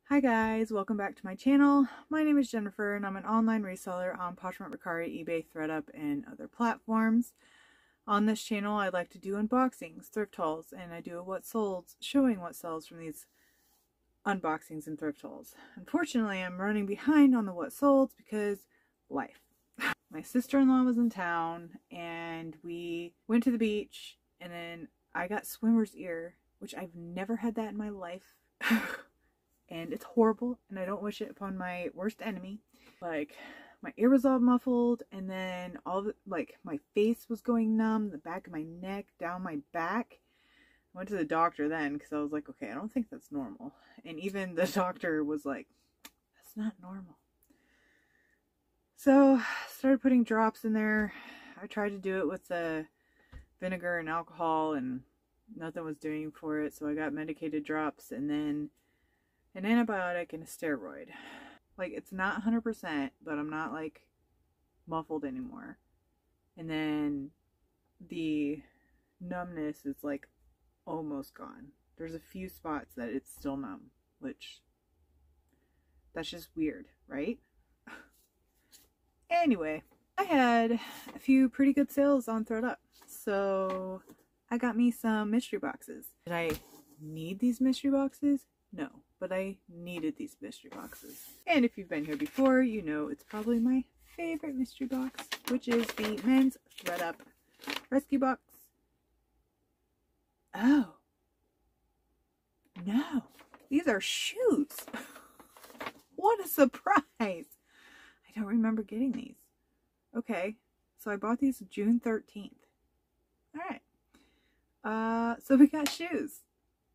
Hi guys, welcome back to my channel. My name is Jennifer and I'm an online reseller on Poshmark, Mercari, eBay, Thredup, and other platforms. On this channel I like to do unboxings, thrift hauls, and I do a what solds, showing what sells from these unboxings and thrift hauls. Unfortunately, I'm running behind on the what solds because life. My sister-in-law was in town and we went to the beach, and then I got swimmer's ear, which I've never had that in my life. And it's horrible, and I don't wish it upon my worst enemy. Like, my ear was all muffled, and then my face was going numb, the back of my neck, down my back. I went to the doctor then, because I was like, okay, I don't think that's normal. And even the doctor was like, that's not normal. So, started putting drops in there. I tried to do it with the vinegar and alcohol, and nothing was doing for it, so I got medicated drops, and then an antibiotic and a steroid. Like, it's not 100%, but I'm not like muffled anymore. And then the numbness is like almost gone. There's a few spots that it's still numb, which that's just weird, right? Anyway, I had a few pretty good sales on Thredup, so I got me some mystery boxes. Did I need these mystery boxes? No, but I needed these mystery boxes. And if you've been here before, you know it's probably my favorite mystery box, which is the men's Thredup Rescue Box. Oh. No. These are shoes. What a surprise. I don't remember getting these. Okay, so I bought these June 13th. Alright. So we got shoes.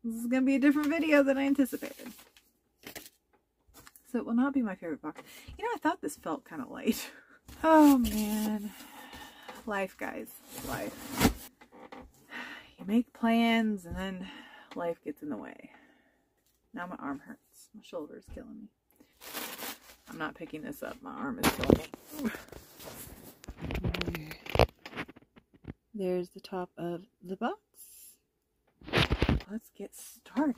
This is going to be a different video than I anticipated. So it will not be my favorite box. You know, I thought this felt kind of light. Oh, man. Life, guys. Life. You make plans and then life gets in the way. Now my arm hurts. My shoulder is killing me. I'm not picking this up. My arm is killing me. There's the top of the box. Let's get started.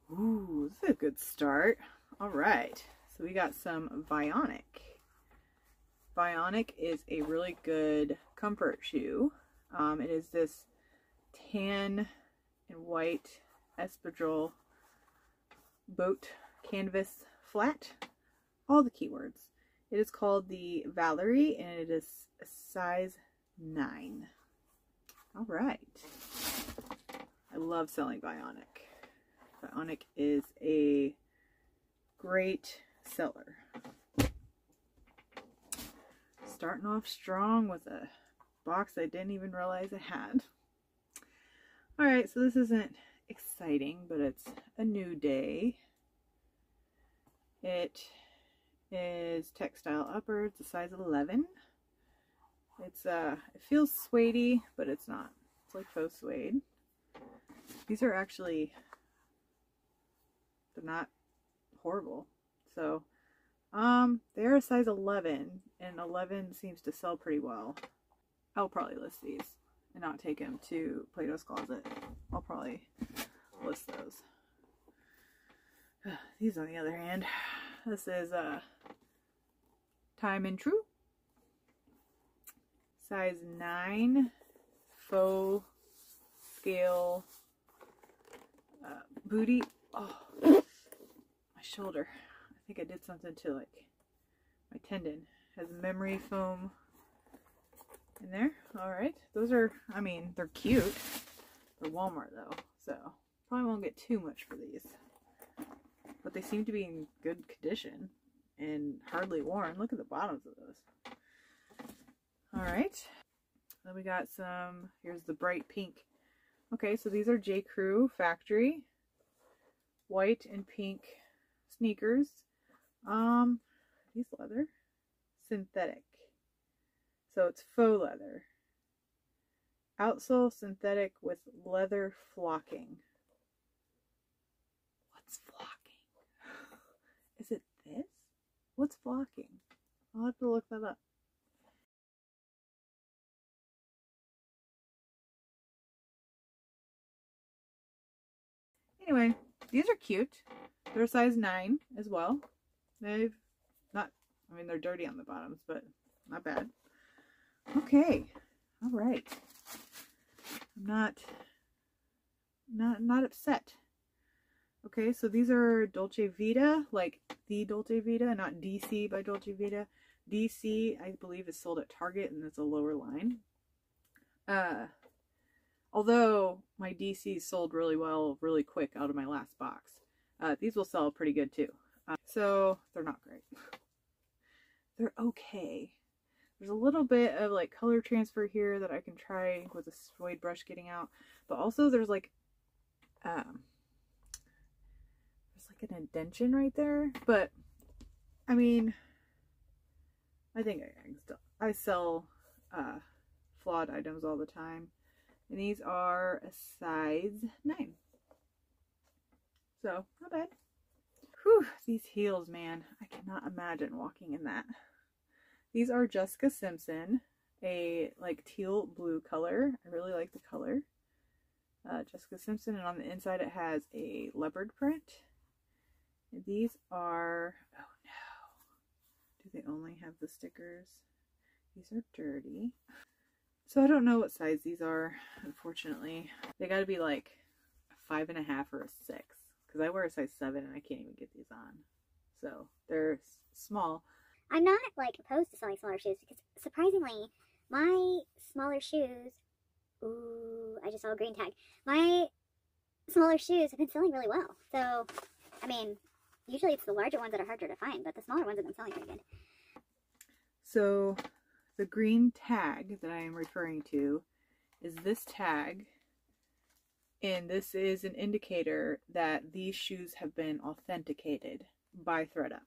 Ooh, this is a good start. All right, so we got some Vionic. Vionic is a really good comfort shoe. It is this tan and white espadrille boat canvas flat. All the keywords. It is called the Valerie, and it is a size 9. All right. I love selling Vionic. Vionic is a great seller. Starting off strong with a box I didn't even realize I had. Alright, so this isn't exciting, but it's a new day. It is textile upper. It's a size 11. It's it feels suede-y, but it's not. It's like faux suede. These are actually, they're not horrible. So, they're a size 11, and 11 seems to sell pretty well. I'll probably list these and not take them to Plato's Closet. I'll probably list those. These, on the other hand, this is Time and True. Size 9, faux scale booty. Oh, my shoulder. I think I did something to like my tendon. Has memory foam in there. Alright. Those are, I mean, they're cute. They're Walmart though, so probably won't get too much for these. But they seem to be in good condition and hardly worn. Look at the bottoms of those. Alright. Then we got some, here's the bright pink. Okay, so these are J. Crew Factory. White and pink sneakers. These leather. Synthetic. So it's faux leather. Outsole synthetic with leather flocking. What's flocking? Is it this? What's flocking? I'll have to look that up. Anyway, These are cute. They're a size 9 as well. They've not, I mean, they're dirty on the bottoms, but not bad. Okay. All right. I'm not upset. Okay, so these are Dolce Vita, like the Dolce Vita, not DC by Dolce Vita. DC, I believe, is sold at Target, and it's a lower line. Although my DC sold really well, really quick out of my last box. These will sell pretty good too. So they're not great. They're okay. There's a little bit of like color transfer here that I can try with a suede brush getting out. But also there's like an indentation right there. But I mean, I think I can still, I sell flawed items all the time. And these are a size 9. So, not bad. Whew, these heels, man. I cannot imagine walking in that. These are Jessica Simpson, a like teal blue color. I really like the color. Jessica Simpson, and on the inside it has a leopard print. And these are, oh no. Do they only have the stickers? These are dirty. So I don't know what size these are, unfortunately. They gotta be like a 5.5 or a 6. Because I wear a size 7 and I can't even get these on. So they're small. I'm not like opposed to selling smaller shoes because surprisingly, my smaller shoes, ooh, I just saw a green tag. My smaller shoes have been selling really well. So, I mean, usually it's the larger ones that are harder to find, but the smaller ones have been selling pretty good. So the green tag that I am referring to is this tag, and this is an indicator that these shoes have been authenticated by Thredup.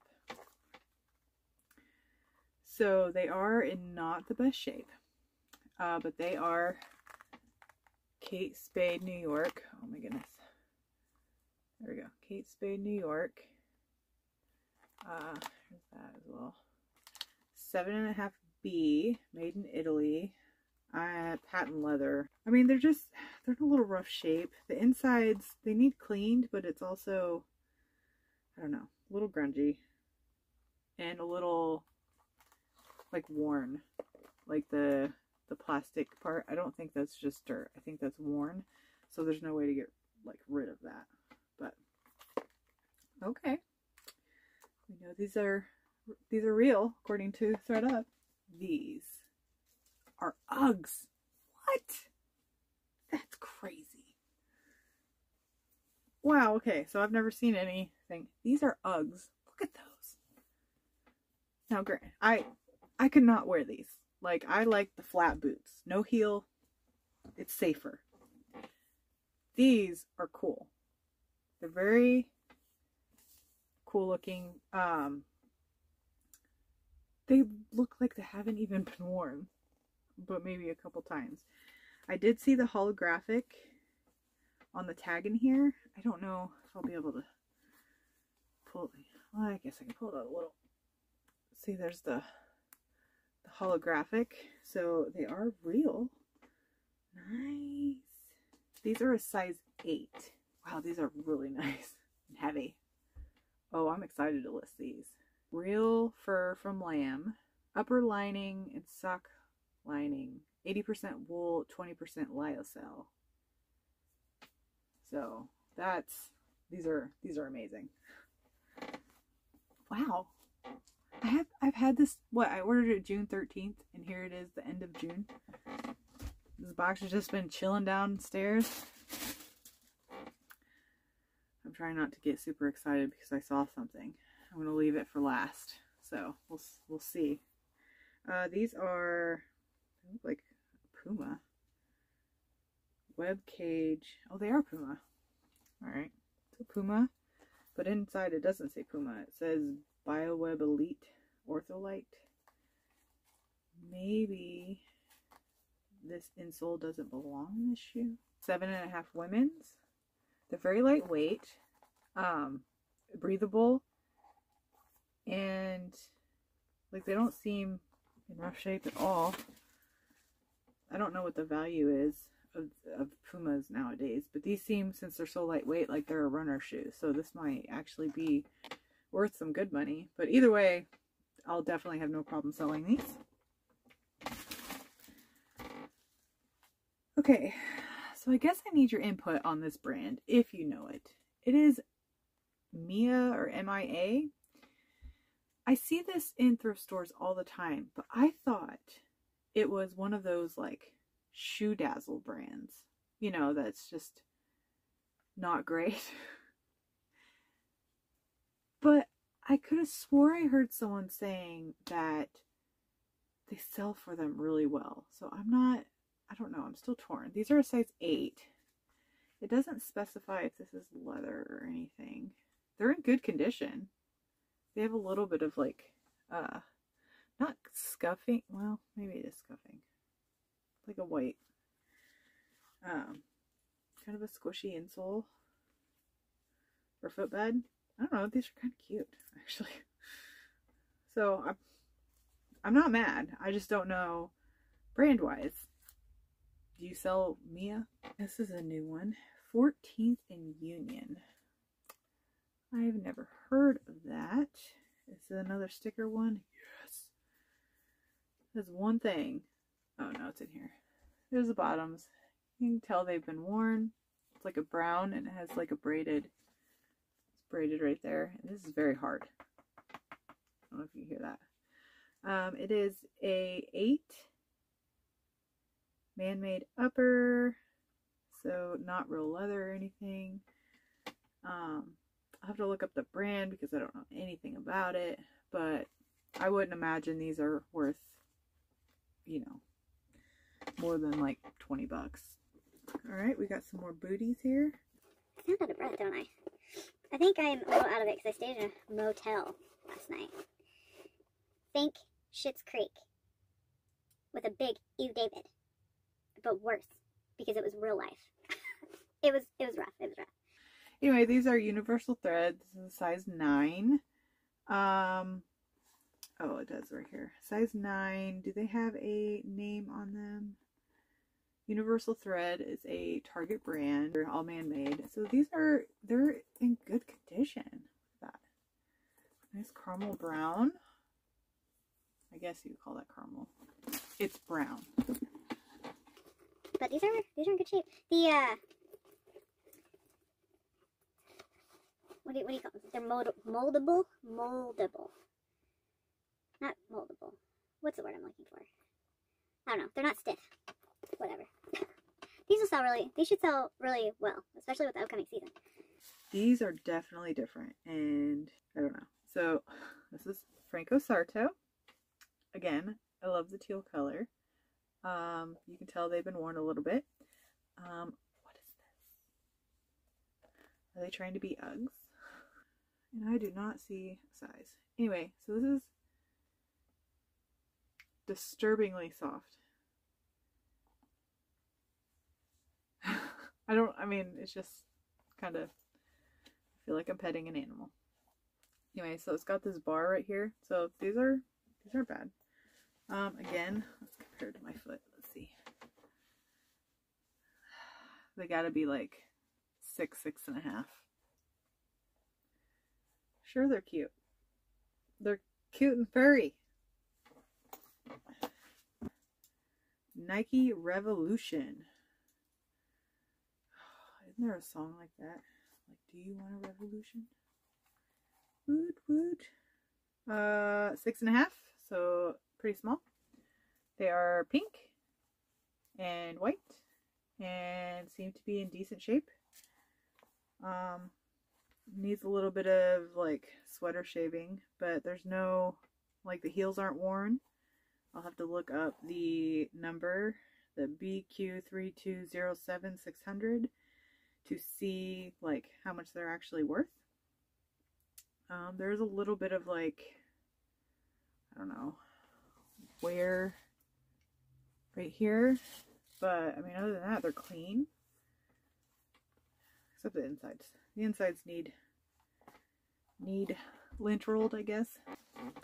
So they are in not the best shape, but they are Kate Spade, New York. Oh my goodness. There we go. Kate Spade, New York. Here's that as well. 7.5B, made in Italy. Patent leather. I mean, they're in a little rough shape. The insides, they need cleaned, but it's also, I don't know, a little grungy. And a little, like, worn. Like the plastic part. I don't think that's just dirt. I think that's worn. So there's no way to get, like, rid of that. But, okay. We know these are real, according to Thredup. These are Uggs. What? That's crazy. Wow, okay, so I've never seen anything. These are Uggs. Look at those. Now, granted, I could not wear these. Like, I like the flat boots. No heel. It's safer. These are cool. They're very cool looking. They look like they haven't even been worn, but maybe a couple times. I did see the holographic on the tag in here. I don't know if I'll be able to pull it. Well, I guess I can pull it out a little. See, there's the holographic. So they are real. Nice. These are a size 8. Wow, these are really nice and heavy. Oh, I'm excited to list these. Real fur from lamb. Upper lining and sock lining. 80% wool, 20% lyocell. So these are amazing. Wow. I've had this, I ordered it June 13th, and here it is, the end of June. This box has just been chilling downstairs. I'm trying not to get super excited because I saw something. I'm going to leave it for last. So we'll see. These are, they look like Puma. Web cage. Oh, they are Puma. Alright. So Puma. But inside it doesn't say Puma. It says BioWeb Elite Ortholite. Maybe this insole doesn't belong in this shoe. 7.5 women's. They're very lightweight. Breathable. And like they don't seem in rough shape at all. I don't know what the value is. of Pumas nowadays, but these seem, since they're so lightweight, like they're a runner shoe. So this might actually be worth some good money. But either way, I'll definitely have no problem selling these. Okay, so I guess I need your input on this brand, if you know it. It is Mia, or M-I-A. I see this in thrift stores all the time, but I thought it was one of those like shoe dazzle brands, you know, that's just not great. But I could have swore I heard someone saying that they sell for them really well. So I don't know, I'm still torn. These are a size 8. It doesn't specify if this is leather or anything. They're in good condition. They have a little bit of like, not scuffing. Well, maybe it is scuffing. Like a white, kind of a squishy insole or footbed. I don't know. These are kind of cute, actually. So I'm not mad. I just don't know brand-wise. Do you sell Mia? This is a new one. 14th and Union. I've never heard of that. Is it another sticker one? Yes. There's one thing. Oh no, it's in here. There's the bottoms. You can tell they've been worn. It's like a brown and it has like a braided. It's braided right there. And this is very hard. I don't know if you hear that. It is a 8 man-made upper. So not real leather or anything. I'll have to look up the brand because I don't know anything about it, but I wouldn't imagine these are worth, you know, more than like 20 bucks. All right, we got some more booties here. I sound out of breath, don't I? I think I'm a little out of it because I stayed in a motel last night. Think Schitt's Creek with a big "Ew, David," but worse because it was real life. It was rough. It was rough. Anyway, these are universal threads. This is size 9. Oh, it does right here. Size 9. Do they have a name on them? Universal Thread is a Target brand. They're all man-made. So they're in good condition. Look at that. Nice caramel brown. I guess you would call that caramel. It's brown. But these are in good shape. The what do you call them? They're moldable? Moldable. Not moldable. What's the word I'm looking for? I don't know. They're not stiff. Whatever. These should sell really well, especially with the upcoming season. These are definitely different, and I don't know. So this is Franco Sarto. Again, I love the teal color. You can tell they've been worn a little bit. What is this? Are they trying to be Uggs? And I do not see size. Anyway, so this is disturbingly soft. It's just kind of, I feel like I'm petting an animal. Anyway, so it's got this bar right here. So these are bad. Again, let's compare it to my foot. Let's see. They gotta be like 6.5. Sure, they're cute. They're cute and furry. Nike Revolution. Isn't there a song like that? Like, do you want a revolution? Woot woot. 6.5, so pretty small. They are pink and white and seem to be in decent shape. Needs a little bit of like sweater shaving, but there's no, like, the heels aren't worn. I'll have to look up the number, the BQ3207600, to see like how much they're actually worth. There's a little bit of like, I don't know, wear right here, but I mean, other than that, they're clean, except the insides. The insides need lint rolled, I guess.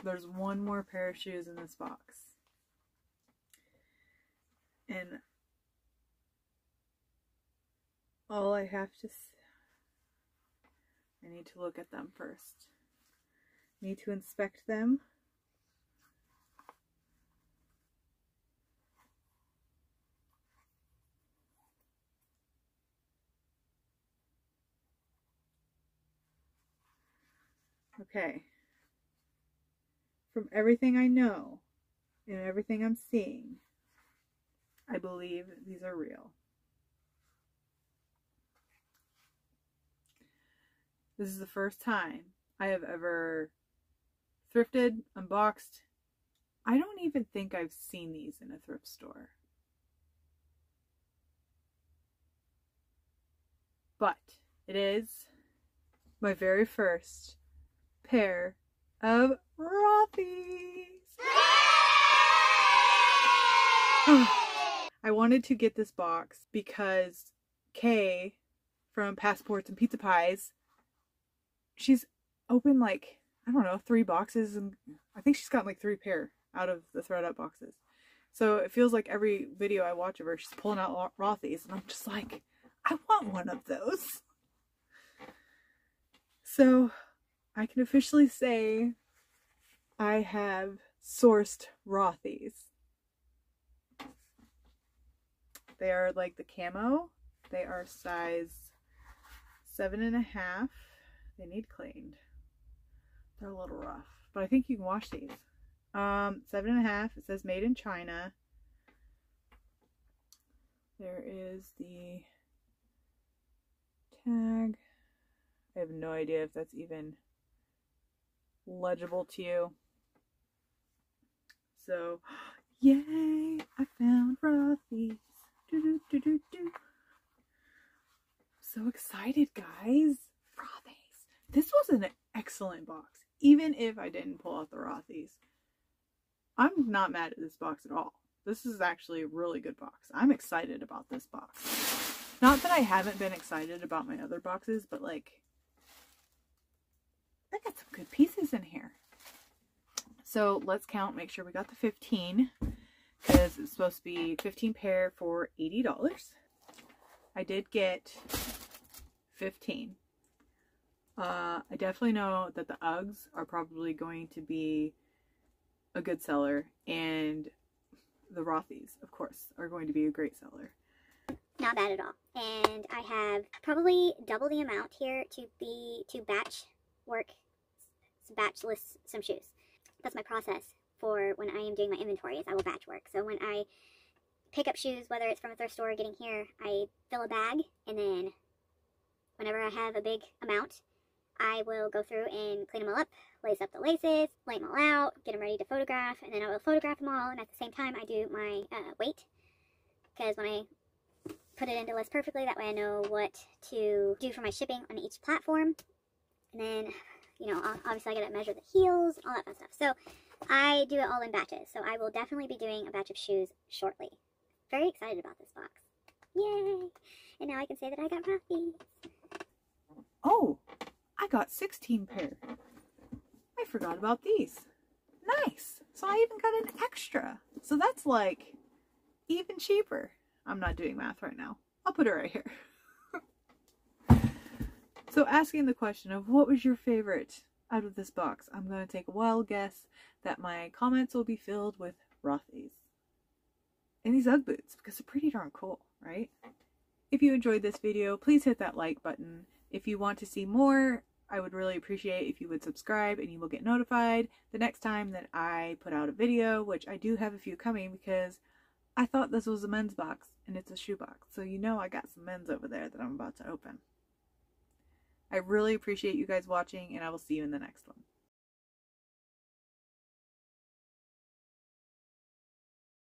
There's one more pair of shoes in this box, and all I have to I need to look at them first. Need to inspect them. Okay. From everything I know and everything I'm seeing, I believe these are real. This is the first time I have ever thrifted, unboxed. I don't even think I've seen these in a thrift store. But it is my very first pair of Rothys. I wanted to get this box because Kay from Passports and Pizza Pies, she's opened like, I don't know, 3 boxes, and I think she's gotten like 3 pair out of the Thredup boxes. So it feels like every video I watch of her, she's pulling out Rothys, and I'm just like, I want one of those. So I can officially say I have sourced Rothys. They are like the camo. They are size 7.5. They need cleaned. They're a little rough, but I think you can wash these. 7.5. It says made in China. There is the tag. I have no idea if that's even legible to you. So, yay! I found Rothys. So excited, guys. Rothys. This was an excellent box. Even if I didn't pull out the Rothys, I'm not mad at this box at all. This is actually a really good box. I'm excited about this box. Not that I haven't been excited about my other boxes, but like, I got some good pieces in here. So let's count, make sure we got the 15, because it's supposed to be 15 pair for $80. I did get 15. I definitely know that the Uggs are probably going to be a good seller, and the Rothys, of course, are going to be a great seller. Not bad at all. And I have probably double the amount here to batch work, batch list some shoes. That's my process for when I am doing my inventory, is I will batch work. So when I pick up shoes, whether it's from a thrift store or getting here, I fill a bag, and then whenever I have a big amount, I will go through and clean them all up, lace up the laces, lay them all out, get them ready to photograph, and then I will photograph them all, and at the same time I do my weight, because when I put it into list perfectly, that way I know what to do for my shipping on each platform. And then, you know, obviously I gotta measure the heels, all that fun stuff. So I do it all in batches. So I will definitely be doing a batch of shoes shortly. Very excited about this box. Yay! And now I can say that I got Rothys. Oh, I got 16 pair. I forgot about these. Nice. So I even got an extra. So that's like even cheaper. I'm not doing math right now. I'll put it right here. So asking the question of what was your favorite out of this box, I'm going to take a wild guess that my comments will be filled with Rothys. And these Ugg boots, because they're pretty darn cool, right? If you enjoyed this video, please hit that like button. If you want to see more, I would really appreciate if you would subscribe, and you will get notified the next time that I put out a video, which I do have a few coming because I thought this was a men's box and it's a shoe box. So you know I got some men's over there that I'm about to open. I really appreciate you guys watching, and I will see you in the next one.